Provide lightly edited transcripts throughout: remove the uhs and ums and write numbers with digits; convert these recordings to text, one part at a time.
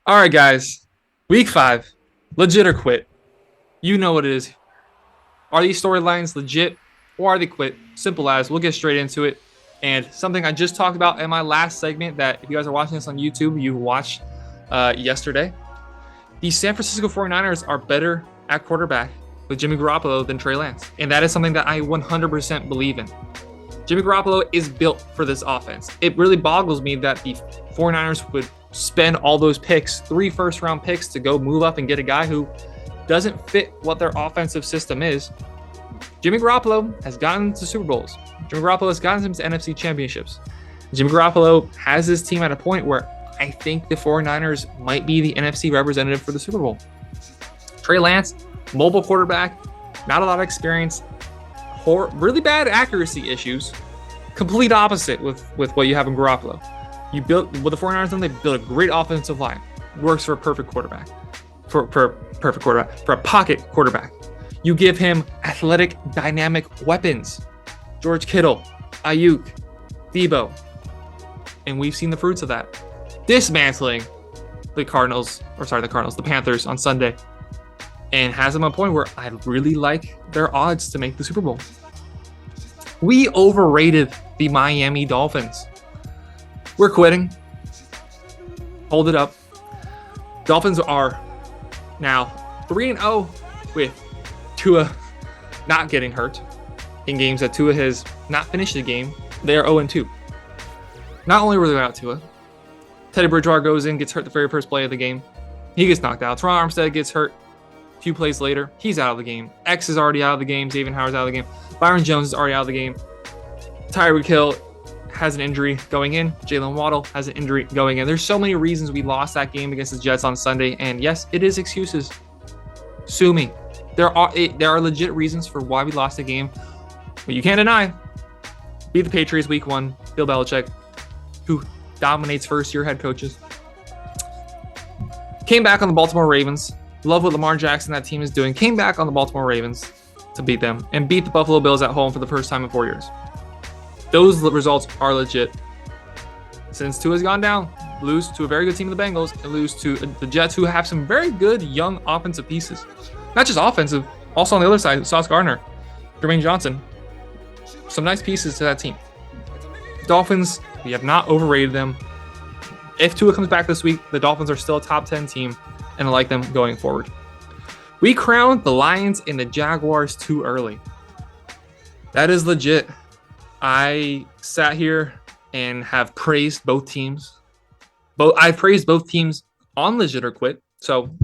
All right, guys. Week 5. Legit or quit. You know what it is. Are these storylines legit or are they quit? Simple as. We'll get straight into it. And something I just talked about in my last segment that if you guys are watching this on YouTube, you watched yesterday. The San Francisco 49ers are better at quarterback with Jimmy Garoppolo than Trey Lance. And that is something that I 100% believe in. Jimmy Garoppolo is built for this offense. It really boggles me that the 49ers would spend all those picks, 3 first-round picks, to go move up and get a guy who doesn't fit what their offensive system is. Jimmy Garoppolo has gotten to Super Bowls. Jimmy Garoppolo has gotten them to NFC championships. Jimmy Garoppolo has his team at a point where I think the 49ers might be the NFC representative for the Super Bowl. Trey Lance, mobile quarterback, not a lot of experience, really bad accuracy issues. Complete opposite with what you have in Garoppolo. You built with the 49ers, they built a great offensive line. Works for a perfect quarterback. For a pocket quarterback. You give him athletic, dynamic weapons. George Kittle, Ayuk, Debo. And we've seen the fruits of that. Dismantling the Panthers on Sunday. And has them a point where I really like their odds to make the Super Bowl. We overrated the Miami Dolphins. We're quitting. Hold it up. Dolphins are now 3-0 with Tua not getting hurt in games that Tua has not finished the game. They are 0-2. Not only were they without Tua, Teddy Bridgewater goes in, gets hurt the very first play of the game. He gets knocked out. Teron Armstead gets hurt a few plays later. He's out of the game. X is already out of the game. Xavier Howard's out of the game. Byron Jones is already out of the game. Tyreek Hill has an injury going in. Jalen Waddle has an injury going in. There's so many reasons we lost that game against the Jets on Sunday. And yes, it is excuses. Sue me. There are legit reasons for why we lost the game. But you can't deny. Beat the Patriots week 1. Bill Belichick, who dominates first-year head coaches. Came back on the Baltimore Ravens. Love what Lamar Jackson, that team is doing. Came back on the Baltimore Ravens to beat them. And beat the Buffalo Bills at home for the first time in 4 years. Those results are legit. Since Tua's gone down, lose to a very good team of the Bengals and lose to the Jets, who have some very good young offensive pieces. Not just offensive, also on the other side, Sauce Gardner, Jermaine Johnson. Some nice pieces to that team. Dolphins, we have not overrated them. If Tua comes back this week, the Dolphins are still a top 10 team, and I like them going forward. We crowned the Lions and the Jaguars too early. That is legit. I sat here and have praised both teams. I've praised both teams on legit or quit. So,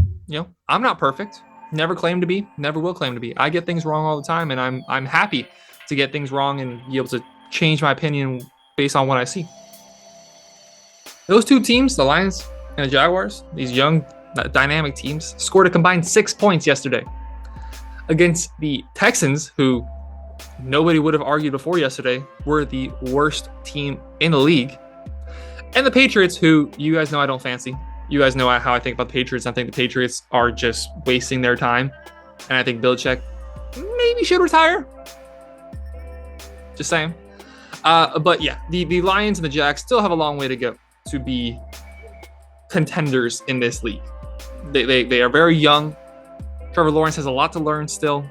I'm not perfect. Never claim to be. Never will claim to be. I get things wrong all the time, and I'm happy to get things wrong and be able to change my opinion based on what I see. Those two teams, the Lions and the Jaguars, these young, dynamic teams, scored a combined 6 points yesterday against the Texans, who nobody would have argued before yesterday were the worst team in the league. And the Patriots, who you guys know I don't fancy. You guys know how I think about the Patriots. I think the Patriots are just wasting their time. And I think Belichick maybe should retire. Just saying. But yeah, the Lions and the Jags still have a long way to go to be contenders in this league. They are very young. Trevor Lawrence has a lot to learn still.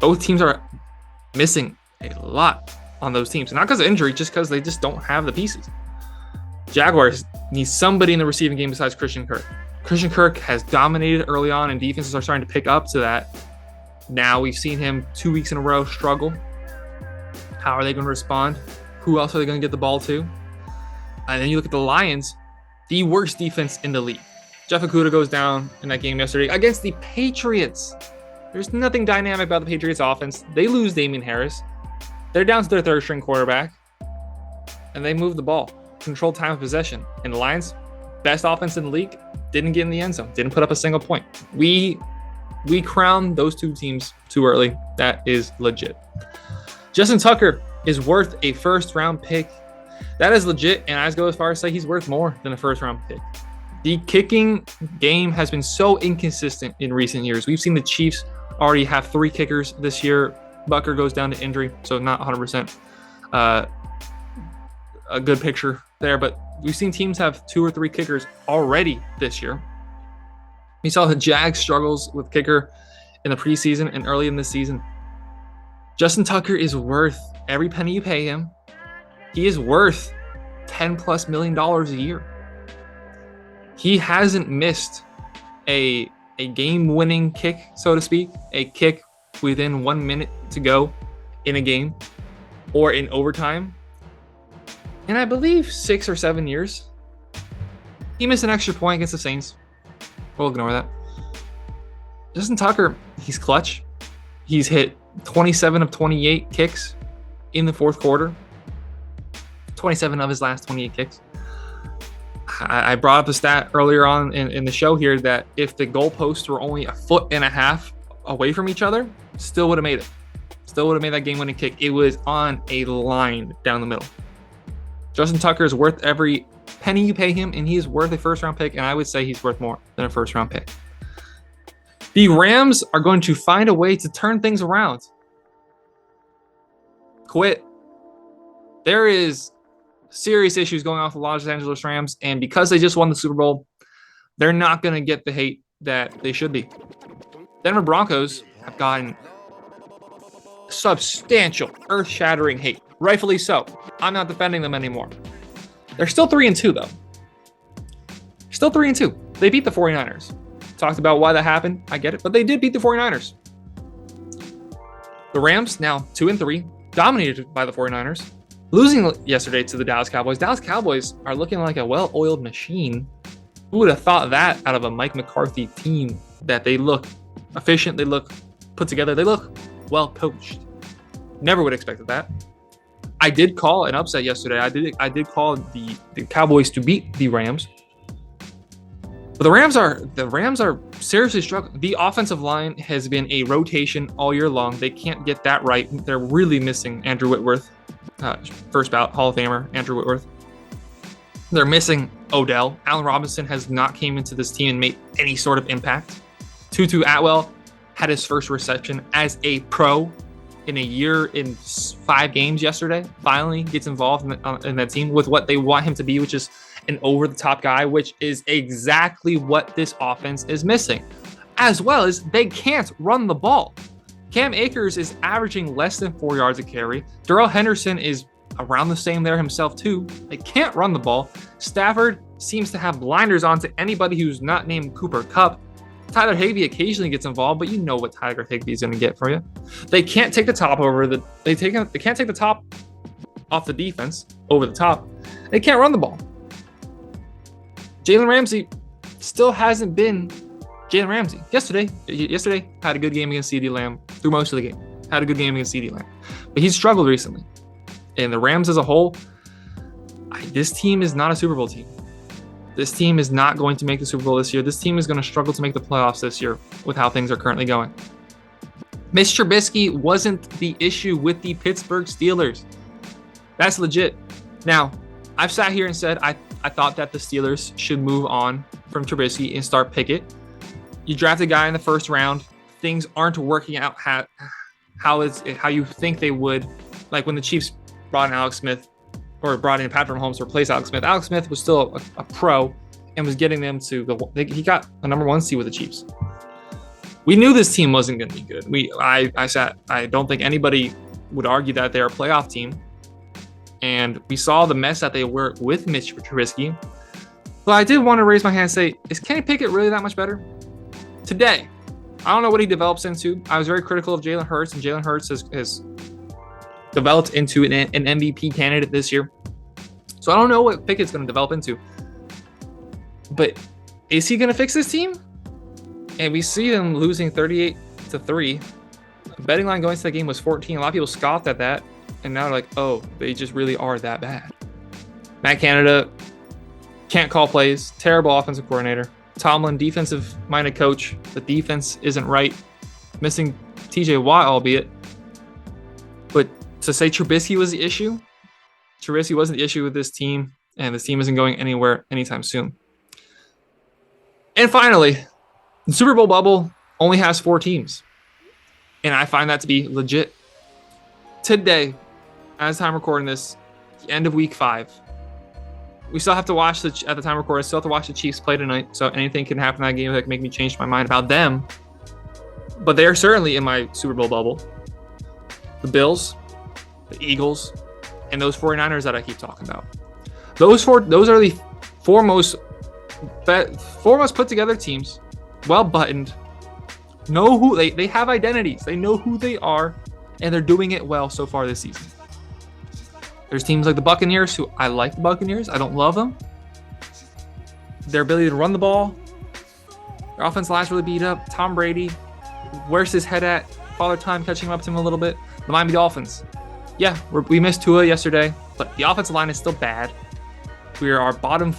Both teams are missing a lot on those teams. Not because of injury, just because they just don't have the pieces. Jaguars need somebody in the receiving game besides Christian Kirk. Christian Kirk has dominated early on, and defenses are starting to pick up to that. Now we've seen him 2 weeks in a row struggle. How are they going to respond? Who else are they going to get the ball to? And then you look at the Lions, the worst defense in the league. Jeff Okudah goes down in that game yesterday against the Patriots. There's nothing dynamic about the Patriots offense. They lose Damian Harris. They're down to their third string quarterback. And they move the ball. Controlled time of possession. And the Lions, best offense in the league, didn't get in the end zone. Didn't put up a single point. We crowned those two teams too early. That is legit. Justin Tucker is worth a first-round pick. That is legit, and I go as far as say he's worth more than a first-round pick. The kicking game has been so inconsistent in recent years. We've seen the Chiefs already have 3 kickers this year. Bucker goes down to injury, so not 100% a good picture there. But We've seen teams have 2 or 3 kickers already this year. We saw the Jags struggles with kicker in the preseason and early in this season. Justin Tucker is worth every penny you pay him. He is worth $10+ million a year. He hasn't missed a game-winning kick, so to speak, a kick within 1 minute to go in a game or in overtime. And I believe 6 or 7 years. He missed an extra point against the Saints. We'll ignore that. Justin Tucker, he's clutch. He's hit 27 of 28 kicks in the fourth quarter. 27 of his last 28 kicks. I brought up a stat earlier on in the show here that if the goalposts were only 1.5 feet away from each other, still would have made it. Still would have made that game-winning kick. It was on a line down the middle. Justin Tucker is worth every penny you pay him, and he is worth a first-round pick, and I would say he's worth more than a first-round pick. The Rams are going to find a way to turn things around. Quit. There is serious issues going on with the Los Angeles Rams, and because they just won the Super Bowl, they're not going to get the hate that they should be. Denver Broncos have gotten substantial, earth-shattering hate. Rightfully so. I'm not defending them anymore. They're still 3-2, though. Still 3-2. They beat the 49ers. Talked about why that happened. I get it. But they did beat the 49ers. The Rams, now 2-3, dominated by the 49ers. Losing yesterday to the Dallas Cowboys. Dallas Cowboys are looking like a well-oiled machine. Who would have thought that out of a Mike McCarthy team, that they look efficient, they look put together, they look well coached. Never would have expected that. I did call an upset yesterday. I did call the Cowboys to beat the Rams. But the Rams are seriously struggling. The offensive line has been a rotation all year long. They can't get that right. They're really missing Andrew Whitworth, first ballot Hall of Famer Andrew Whitworth. They're missing Odell. Allen Robinson has not came into this team and made any sort of impact. Tutu Atwell had his first reception as a pro in a year in 5 games yesterday. Finally gets involved in that team with what they want him to be, which is an over-the-top guy, which is exactly what this offense is missing. As well as they can't run the ball. Cam Akers is averaging less than 4 yards a carry. Darrell Henderson is around the same there himself too. They can't run the ball. Stafford seems to have blinders on to anybody who's not named Cooper Kupp. Tyler Higbee occasionally gets involved, but you know what Tyler Higbee is going to get for you. They can't take the top they can't take the top off the defense over the top. They can't run the ball. Jalen Ramsey still hasn't been Jalen Ramsey. Yesterday had a good game against CeeDee Lamb through most of the game. Had a good game against CeeDee Lamb, but he's struggled recently. And the Rams as a whole, this team is not a Super Bowl team. This team is not going to make the Super Bowl this year. This team is going to struggle to make the playoffs this year with how things are currently going. Mitch Trubisky wasn't the issue with the Pittsburgh Steelers. That's legit. Now, I've sat here and said I thought that the Steelers should move on from Trubisky and start Pickett. You draft a guy in the first round. Things aren't working out how you think they would. Like when the Chiefs brought in Alex Smith, or brought in Patrick Mahomes to replace Alex Smith. Alex Smith was still a pro and was getting them to he got a number 1 seed with the Chiefs. We knew this team wasn't going to be good. I don't think anybody would argue that they're a playoff team. And we saw the mess that they were with Mitch Trubisky. But I did want to raise my hand and say, is Kenny Pickett really that much better? Today, I don't know what he develops into. I was very critical of Jalen Hurts, and Jalen Hurts has developed into an MVP candidate this year. So I don't know what Pickett's going to develop into. But is he going to fix this team? And we see them losing 38-3. The betting line going into the game was 14. A lot of people scoffed at that. And now they're like, oh, they just really are that bad. Matt Canada can't call plays. Terrible offensive coordinator. Tomlin, defensive-minded coach. The defense isn't right. Missing TJ Watt, albeit. But to say Trubisky was the issue, Trubisky wasn't the issue with this team, and this team isn't going anywhere anytime soon. And finally, the Super Bowl bubble only has 4 teams, and I find that to be legit. Today, as I'm recording this, the end of week 5, we still have to watch at the time of recording. I still have to watch the Chiefs play tonight. So anything can happen in that game that can make me change my mind about them. But they are certainly in my Super Bowl bubble. The Bills, the Eagles, and those 49ers that I keep talking about. Those are the four most put together teams, well buttoned. Know who they have identities. They know who they are, and they're doing it well so far this season. There's teams like the Buccaneers who I like the Buccaneers. I don't love them. Their ability to run the ball. Their offensive line's really beat up. Tom Brady, where's his head at? Father Time catching up to him a little bit. The Miami Dolphins. Yeah, we missed Tua yesterday, but the offensive line is still bad. We are our bottom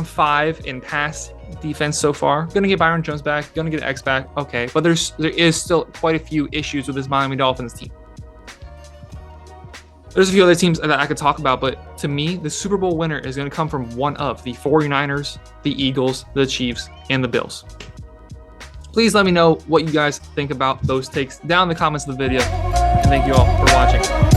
5 in pass defense so far. Gonna get Byron Jones back. Gonna get X back. Okay, but there is still quite a few issues with this Miami Dolphins team. There's a few other teams that I could talk about, but to me, the Super Bowl winner is going to come from one of the 49ers, the Eagles, the Chiefs, and the Bills. Please let me know what you guys think about those takes down in the comments of the video. And thank you all for watching.